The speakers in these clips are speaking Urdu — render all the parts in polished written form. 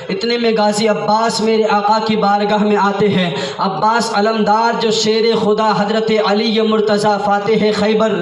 اتنے میں غازی عباس میرے آقا کی بارگاہ میں آتے ہیں۔ عباس علمدار جو شیر خدا حضرت علی مرتضیٰ فاتح خیبر،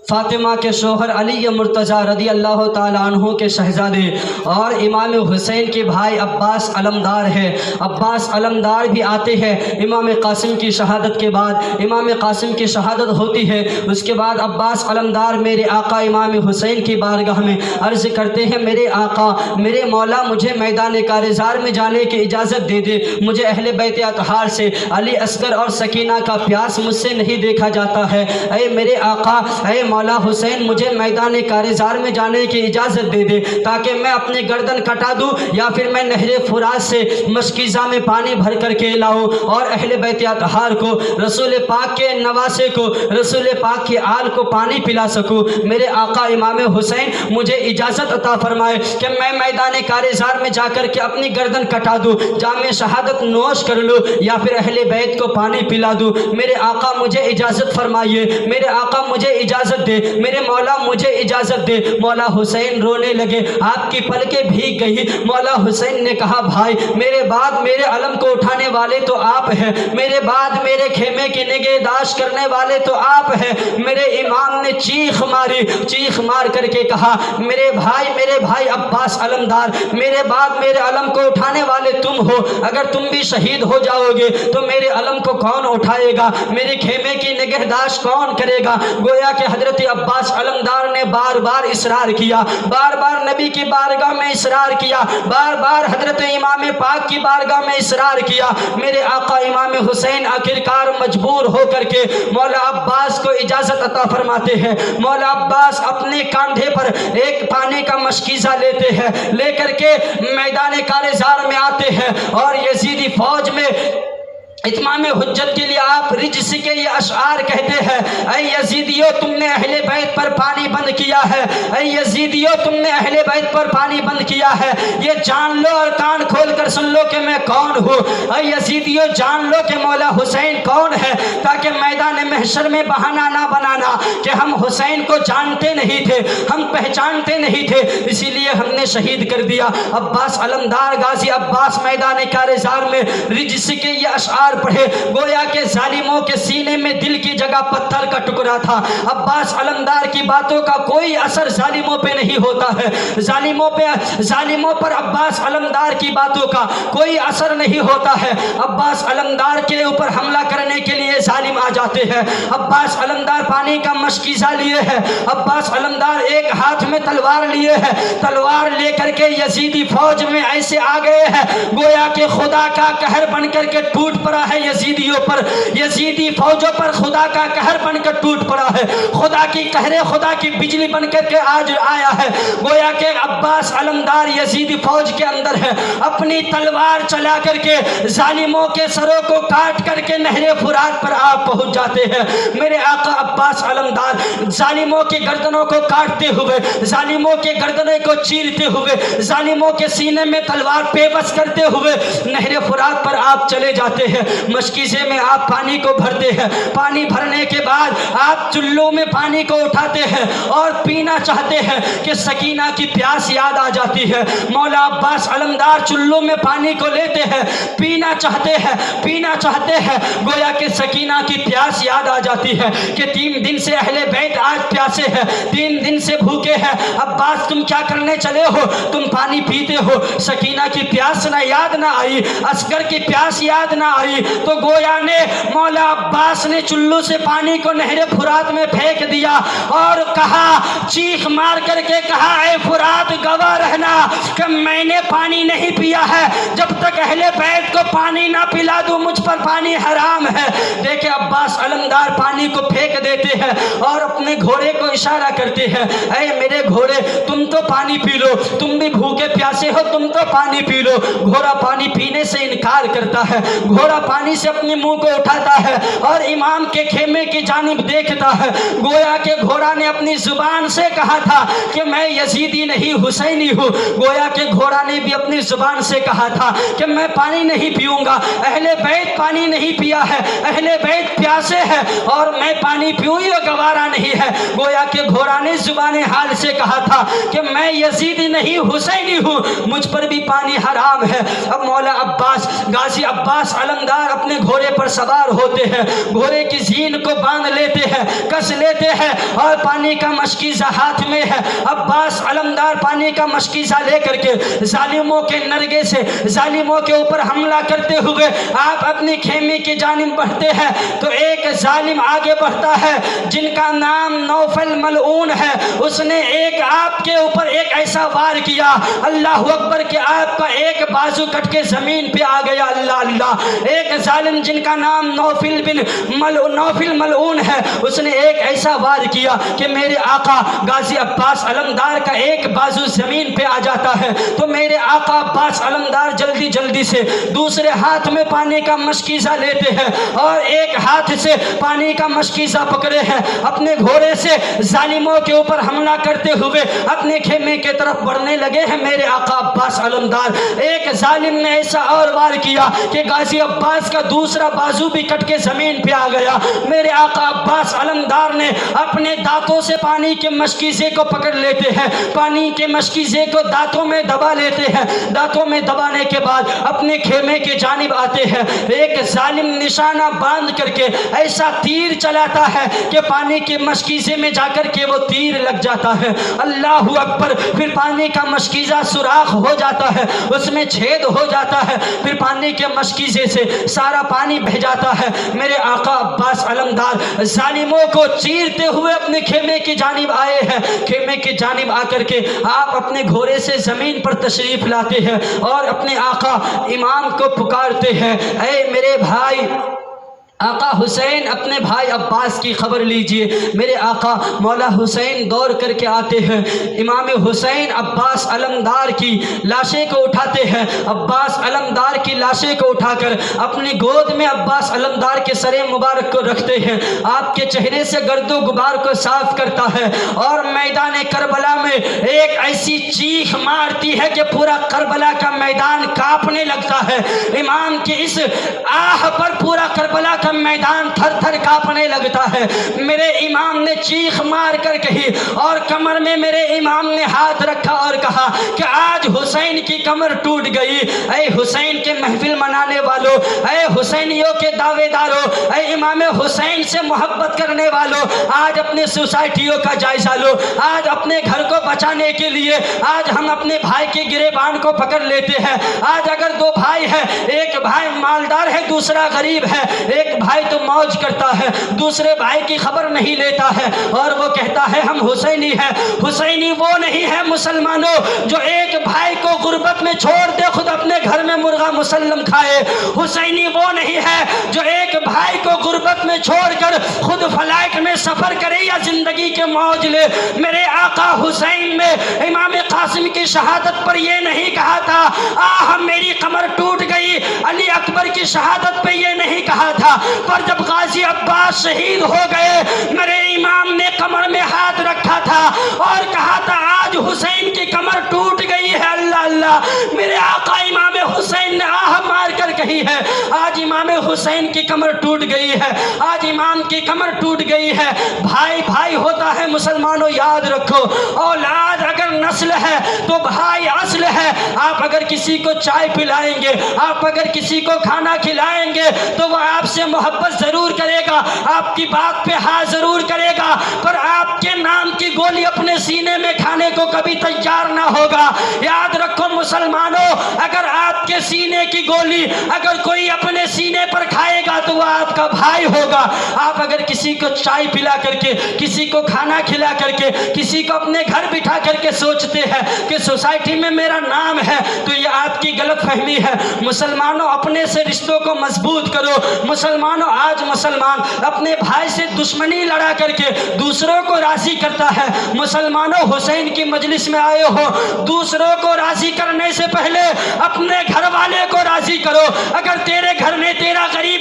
فاطمہ کے شوہر علی مرتضیٰ رضی اللہ تعالیٰ عنہ کے شہزادے اور امام حسین کے بھائی عباس علمدار ہے۔ عباس علمدار بھی آتے ہیں۔ امام قاسم کی شہادت کے بعد امام قاسم کی شہادت ہوتی ہے، اس کے بعد عباس علمدار میرے آقا امام حسین کی بارگاہ میں عرض کرتے ہیں، میرے آقا میرے مولا مجھے میدان کارزار میں جانے کی اجازت دے دے، مجھے اہل بیت اطہار سے علی اصغر اور سکینہ کا پیاس مجھ سے نہیں دیکھا جاتا ہے۔ اے میرے آقا اے مولا حسین مجھے میدان کارزار میں جانے کی اجازت دے دے تاکہ میں اپنی گردن کٹا دوں یا پھر میں نہر فرات سے مشکیزہ میں پانی بھر کر کے لاؤں اور اہل بیت اطہار کو، رسول پاک کے نواسے کو، رسول پاک کی آل کو پانی پلا سکوں۔ میرے آقا امام حسین مجھے اجازت عطا فرمائے کہ میں میدان کارزار میں جا کر کے اپنی گردن کٹا دوں، جام شہادت نوش کر لوں یا پھر اہل بیت کو پانی پلا دوں۔ میرے آقا مجھے اجازت فرمائیے، میرے آقا مجھے اجازت دے، میرے مولا مجھے اجازت دے۔ مولا حسین رونے لگے، آپ کی پلکیں بھیگ گئی۔ مولا حسین نے کہا، بھائی میرے بعد میرے علم کو اٹھانے والے تو آپ ہیں، میرے بعد میرے خیمے کی نگہداشت کرنے والے تو آپ ہیں۔ میرے امام نے چیخ ماری، چیخ مار کر کے کہا، میرے بھائی عباس علمدار، میرے بعد میرے علم کو اٹھانے والے تم ہو، اگر تم بھی شہید ہو جاؤ گے تو میرے علم کو کون اٹھائے گا، میرے خیمے کی نگہداشت کون کرے گا؟ گویا کہ حضرت عباس علمدار نے بار بار اصرار کیا، بار بار نبی کی بارگاہ میں اصرار کیا، بار بار حضرت امام پاک کی بارگاہ میں اصرار کیا۔ میرے آقا امام حسین آخرکار مجبور ہو کر کے مولا عباس کو اجازت عطا فرماتے ہیں۔ مولا عباس اپنے کاندھے پر ایک پانی کا مشکیزہ لیتے ہیں، لے کر کے میدان کارزار میں آتے ہیں اور یزیدی فوج میں اتمام حجت کے لیے آپ رجس کے یہ اشعار کہتے ہیں، اے یزیدیو تم نے اہل بیت پر پانی بند کیا ہے، اے یزیدیو تم نے اہل بیت پر پانی بند کیا ہے، یہ جان لو اور کان کھول کر سن لو کہ میں کون ہوں۔ اے یزیدیو جان لو کہ مولا حسین کون ہے، تاکہ میدان محشر میں بہانہ نہ بنانا کہ ہم حسین کو جانتے نہیں تھے، ہم پہچانتے نہیں تھے، اسی لیے ہم نے شہید کر دیا۔ عباس علمدار غازی عباس میدان کارزار میں رجس کے یہ اشعار پڑھے، گویا کہ ظالموں کے سینے میں دل کی جگہ پتھر کا ٹکڑا تھا۔ عباس علمدار کی باتوں کا کوئی اثر ظالموں پہ نہیں ہوتا ہے، ظالموں پر عباس علمدار کی باتوں کا کوئی اثر نہیں ہوتا ہے۔ عباس علمدار کے اوپر حملہ کرنے کے لیے ظالم آ جاتے ہیں۔ عباس علمدار پانی کا مشکیزہ لیے ہے، عباس علمدار ایک ہاتھ میں تلوار لیے ہے، تلوار لے کر کے یزیدی فوج میں ایسے آ گئے ہیں گویا کہ خدا کا قہر بن کر کے ٹوٹ پڑا ہے یزیدیوں پر، یزیدی فوجوں پر خدا کا قہر بن کر ٹوٹ پڑا ہے، خدا کی قہر خدا کی بجلی بن کر کے آج آیا ہے۔ گویا کہ عباس علمدار یزیدی فوج کے اندر ہے، اپنی تلوار چلا کر کے ظالموں کے سروں کو کاٹ کر کے نہر فرات پر آپ پہنچ جاتے ہیں۔ میرے آقا عباس علمدار ظالموں کی گردنوں کو کاٹتے ہوئے، ظالموں کے گردنیں کو چیرتے ہوئے، ظالموں کے سینے میں تلوار پے بس کرتے ہوئے نہر فرات پر آپ چلے جاتے ہیں۔ مشکیزے میں آپ پانی کو بھرتے ہیں، پانی بھرنے کے بعد آپ چلوں میں پانی کو اٹھاتے ہیں اور پینا چاہتے ہیں کہ سکینہ کی پیاس یاد آ جاتی ہے۔ مولا عباس علمدار چلوں میں پانی کو لیتے ہیں، پینا چاہتے ہیں، گویا کہ سکینہ کی پیاس یاد آ جاتی ہے کہ 3 دن سے اہل بیت آج پیاسے ہیں، 3 دن سے بھوکے ہیں۔ عباس تم کیا کرنے چلے ہو؟ تم پانی پیتے ہو، سکینہ کی پیاس نہ یاد نہ آئی، اصغر کی پیاس یاد نہ آئی، تو گویا نے مولا عباس نے چلو سے پانی کو نہر فرات میں پھینک دیا اور کہا، چیخ مار کر کے کہا، اے فرات گواہ رہنا کہ میں نے پانی نہیں پیا ہے، جب تک اہل بیت کو پانی نہ پلا دوں مجھ پر پانی حرام ہے۔ دیکھیں عباس علمدار پانی کو پھینک دیتے ہیں اور اپنے گھوڑے کو اشارہ کرتے ہیں، اے میرے گھوڑے تم تو پانی پی لو، تم بھی بھوکے پیاسے ہو، تم تو پانی پی لو۔ گھوڑا پانی پینے سے انکار کرتا ہے، گھوڑا پانی سے اپنے منہ کو اٹھاتا ہے اور امام کے خیمے کی جانب دیکھتا ہے۔ گویا کہ گھوڑا نے اپنی زبان سے کہا تھا کہ میں یزیدی نہیں حسینی ہوں۔ گویا کہ گھوڑا نے بھی اپنی زبان سے کہا تھا کہ میں پانی نہیں پیوں گا، اہل بیت پانی نہیں پیا ہے، اہل بیت پیاسے ہے اور میں پانی پیوں یہ گوارا نہیں ہے۔ گویا کہ گھوڑا نے زبان حال سے کہا تھا کہ میں یزیدی نہیں حسینی ہوں، مجھ پر بھی پانی حرام ہے۔ اب مولا عباس غازی عباس علمدار اپنے گھوڑے پر سوار ہوتے ہیں، گھوڑے کی زین کو باندھ لیتے ہیں، کس لیتے ہیں اور پانی کا مشکیزہ ہاتھ میں ہے۔ عباس علمدار پانی کا مشکیزہ لے کر کے ظالموں کے نرگے سے ظالموں کے اوپر حملہ کرتے ہوئے آپ اپنی خیمے کی جانب بڑھتے ہیں تو ایک ظالم آگے بڑھتا ہے جن کا نام نوفل ملعون ہے۔ اس نے ایک آپ کے اوپر ایک ایسا وار کیا، اللہ اکبر، کہ آپ کا ایک بازو کٹ کے زمین پہ آ گیا۔ اللہ اللہ، ایک ظالم جن کا نام نوفل ملعون ہے، اس نے ایک ایسا وار کیا کہ میرے آقا غازی عباس علمدار کا ایک بازو زمین پہ آ جاتا ہے۔ تو میرے آقا عباس علمدار جلدی جلدی سے دوسرے ہاتھ میں پانی کا مشکیزہ لیتے ہیں اور ایک ہاتھ سے پانی کا مشکیزہ پکڑے ہیں، اپنے گھوڑے سے ظالموں کے اوپر حملہ کرتے ہوئے اپنے خیمے کے طرف بڑھنے لگے ہیں۔ میرے آقا عباس علمدار، ایک ظالم نے ایسا اور وار کیا کہ غازی عباس کا دوسرا بازو بھی کٹ کے زمین پہ آ گیا۔ میرے آقا عباس علمدار نے اپنے دانتوں سے پانی کے مشکیزے کو پکڑ لیتے ہیں، پانی کے مشکیزے کو دانتوں میں دبا لیتے ہیں، دانتوں میں دبانے کے بعد اپنے خیمے کے جانب آتے ہیں۔ ایک ظالم نشانہ باندھ کر کے ایسا تیر چلاتا ہے کہ پانی کے مشکیزے میں جا کر کے وہ تیر لگ جاتا ہے۔ اللہ اکبر، پھر پانی کا مشکیزہ سوراخ ہو جاتا ہے، اس میں چھید ہو جاتا ہے، پھر پانی کے مشکیزے سے سارا پانی بہہ جاتا ہے۔ میرے آقا عباس علمدار ظالموں کو چیرتے ہوئے اپنے خیمے کی جانب آئے ہیں۔ خیمے کی جانب آ کر کے آپ اپنے گھوڑے سے زمین پر تشریف لاتے ہیں اور اپنے آقا امام کو پکارتے ہیں، اے میرے بھائی آقا حسین، اپنے بھائی عباس کی خبر لیجئے۔ میرے آقا مولا حسین دوڑ کر کے آتے ہیں، امام حسین عباس علمدار کی لاشیں کو اٹھاتے ہیں، عباس علمدار کی لاشیں کو اٹھا کر اپنی گود میں عباس علمدار کے سر مبارک کو رکھتے ہیں، آپ کے چہرے سے گرد و غبار کو صاف کرتا ہے اور میدان کربلا میں ایک ایسی چیخ مارتی ہے کہ پورا کربلا کا میدان کانپنے لگتا ہے۔ امام کی اس آہ پر پورا کربلا کا میدان تھر تھر کانپنے لگتا ہے۔ میرے امام نے چیخ مار کر کہی اور کمر میں میرے امام نے ہاتھ رکھا اور کہا کہ آج حسین کی کمر ٹوٹ گئی۔ اے حسین کے محفل منانے والوں، اے حسینیوں کے دعوے داروں، اے امام حسین سے محبت کرنے والوں، آج اپنے سوسائٹیوں کا جائزہ لو۔ آج اپنے گھر کو بچانے کے لیے آج ہم اپنے بھائی کے گریبان کو پکڑ لیتے ہیں۔ آج اگر دو بھائی ہیں، ایک بھائی مالدار ہے دوسرا غریب ہے، ایک بھائی تو موج کرتا ہے دوسرے بھائی کی خبر نہیں لیتا ہے اور وہ کہتا ہے ہم حسینی ہیں۔ حسینی وہ نہیں ہے مسلمانوں جو ایک بھائی کو غربت میں چھوڑ دے خود اپنے گھر میں مرغا مسلم کھائے۔ حسینی وہ نہیں ہے جو ایک بھائی کو غربت میں چھوڑ کر خود فلائٹ میں سفر کرے یا زندگی کے موج لے۔ میرے آقا حسین نے امام قاسم کی شہادت پر یہ نہیں کہا تھا آہ میری کمر ٹوٹ گئی، علی اکبر کی شہادت پہ یہ نہیں کہا تھا، پر جب غازی عباس شہید ہو گئے میرے امام نے کمر میں ہاتھ رکھا تھا اور کہا تھا آج حسین کی کمر ٹوٹ گئی ہے۔ اللہ اللہ، میرے آقا امام حسین نے آہ مار کر کہی ہے آج امام حسین کی کمر ٹوٹ گئی ہے، آج امام کی کمر ٹوٹ گئی ہے۔ بھائی بھائی ہوتا ہے مسلمانوں، یاد رکھو، اولاد اگر نسل ہے تو بھائی اصل ہے۔ آپ اگر کسی کو چائے پلائیں گے، آپ اگر کسی کو کھانا کھلائیں گے تو وہ آپ سے محبت ضرور کرے گا، آپ کی بات پہ ہاں ضرور کرے گا، پر آپ کے نام کی گولی اپنے سینے میں کھانے کو کبھی تیار نہ ہوگا۔ یاد رکھو مسلمانوں، اگر آپ کے سینے کی گولی اگر کوئی اپنے سینے پر کھائے گا تو وہ آپ کا بھائی ہوگا۔ آپ اگر کسی کو چائے پلا کر کے، کسی کو کھانا کھلا کر کے، کسی کو اپنے گھر بٹھا کر کے سوچتے ہیں کہ سوسائٹی میں میرا نام ہے تو یہ آپ کی غلط فہمی ہے۔ مسلمانوں اپنے سے رشتوں کو مضبوط کرو۔ مسلمانوں آج مسلمان اپنے بھائی سے دشمنی لڑا کر کے دوسروں کو راضی کرتا ہے۔ مسلمانوں حسین کی مجلس میں آئے ہو، دوسروں کو راضی کرنے سے پہلے اپنے گھر والے کو راضی کرو۔ اگر تیرے گھر میں تیرا غریب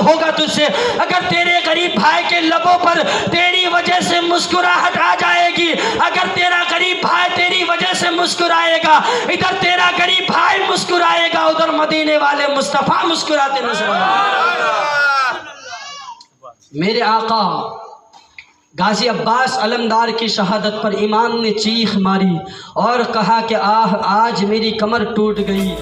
ہوگا تجھ سے. اگر تیرے غریب بھائی کے لبوں پر تیری وجہ سے مسکراہٹ آ جائے گی, اگر تیرا غریب بھائی تیری وجہ سے مسکرائے گا, ادھر تیرا غریب بھائی مسکرائے گا, ادھر مدینے والے مصطفیٰ مسکراتے نظر آئے. میرے آقا غازی عباس علمدار کی شہادت پر امام نے چیخ ماری اور کہا کہ آج میری کمر ٹوٹ گئی.